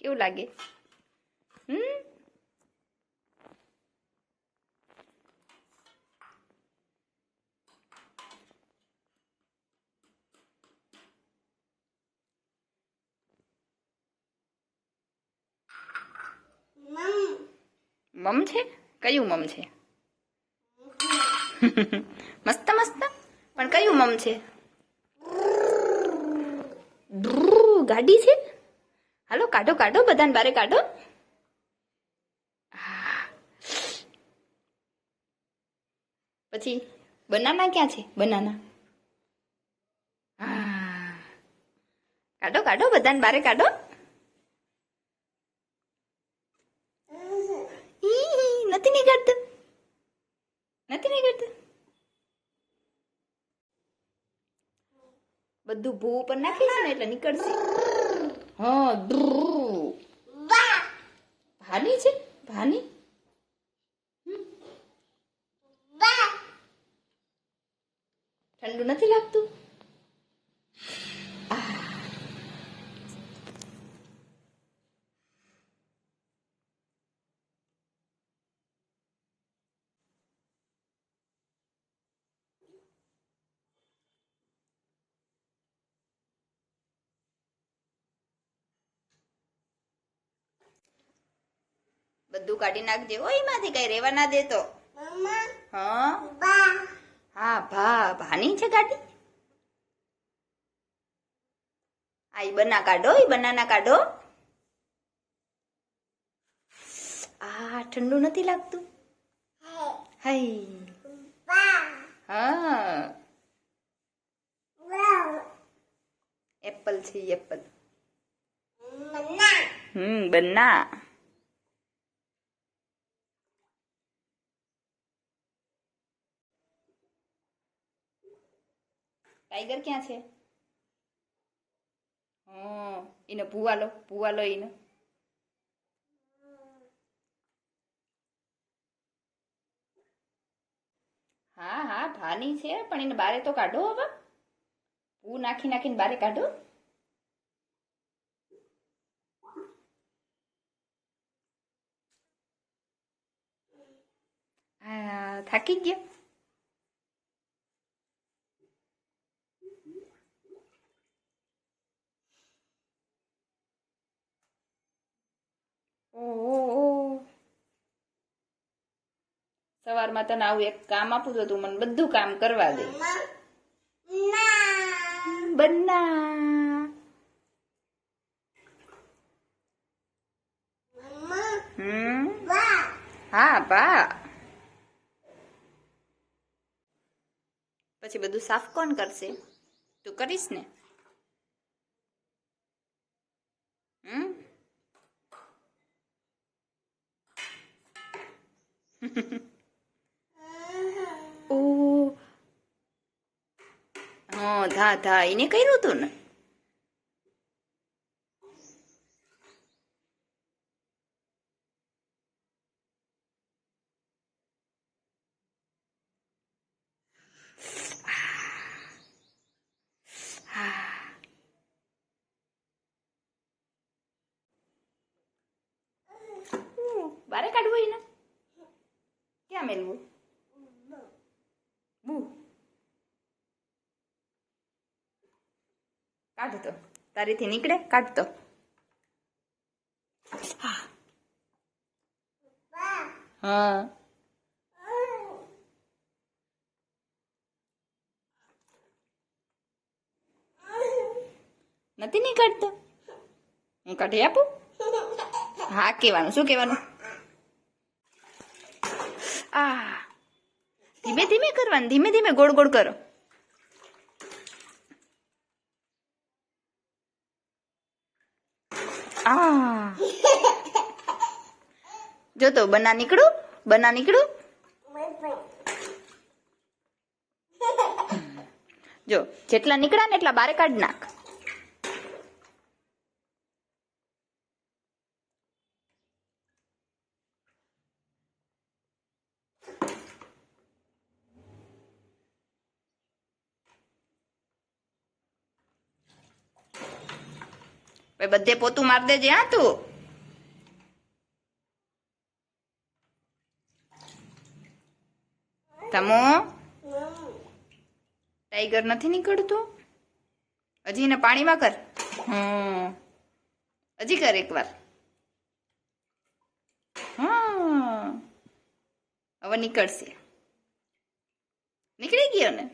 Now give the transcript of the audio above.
કેવું લાગે? મમ છે? કયું મમ છે? મસ્ત મસ્ત. પણ કયું મમ છે? ગાડી છે? હાલો કાઢો કાઢો, બધાને બારે કાઢો. પછી બનાના ક્યાં છે? બનાના કાઢો કાઢો, બધાને બારે કાઢો. નથી નીકળતું, નથી નીકળતું. બધું ભૂ ઉપર નાખીશ ને એટલે નીકળશે. હા, ભાની છે? ભાની ઠંડુ નથી લાગતું? બધું કાઢી નાખજે. ઓય એમાંથી કઈ રેવા ના દેતો. હા હા, ભાની છે ગાડી. આ બના કાઢો, બનાના કાઢો. આ ઠંડુ નથી લાગતું? હા, એપલ છે, એપલ. બના. ટાઈગર ક્યાં છે? એને ભૂવા લો એને. હા હા, ભાની છે, પણ એને બારે તો કાઢો. હવે ભૂ નાખી નાખીને બારે કાઢો. હા, થાકી ગયો. સવારમાં તને આવું એક કામ આપું તો તું મને બધું કામ કરવા દે. બના. હા બા. પછી બધું સાફ કોણ કરશે? તું કરીશ ને? ઓ હા, ધા એને કર્યું તું ને. બારે કાઢવું એને? ક્યાં મેલવું? બુ કાઢ તો, તારીથી નીકળે. કાઢ તો. હા, નથી નીકળતો. હું કાઢી આપું? હા કહેવાનું. શું કહેવાનું? ધીમે ધીમે કરવાનું, ધીમે ધીમે ગોળ ગોળ કરો. જો તો બના નીકળું. જો જેટલા નીકળ્યા ને એટલા બારે કાઢ નાખ. બધે પોતું માર દેજે. હા તું તમો ટાઈગર નથી નીકળતું હજી એને પાણીમાં કર હજી કર એકવાર હા હવે નીકળશે નીકળી ગયો ને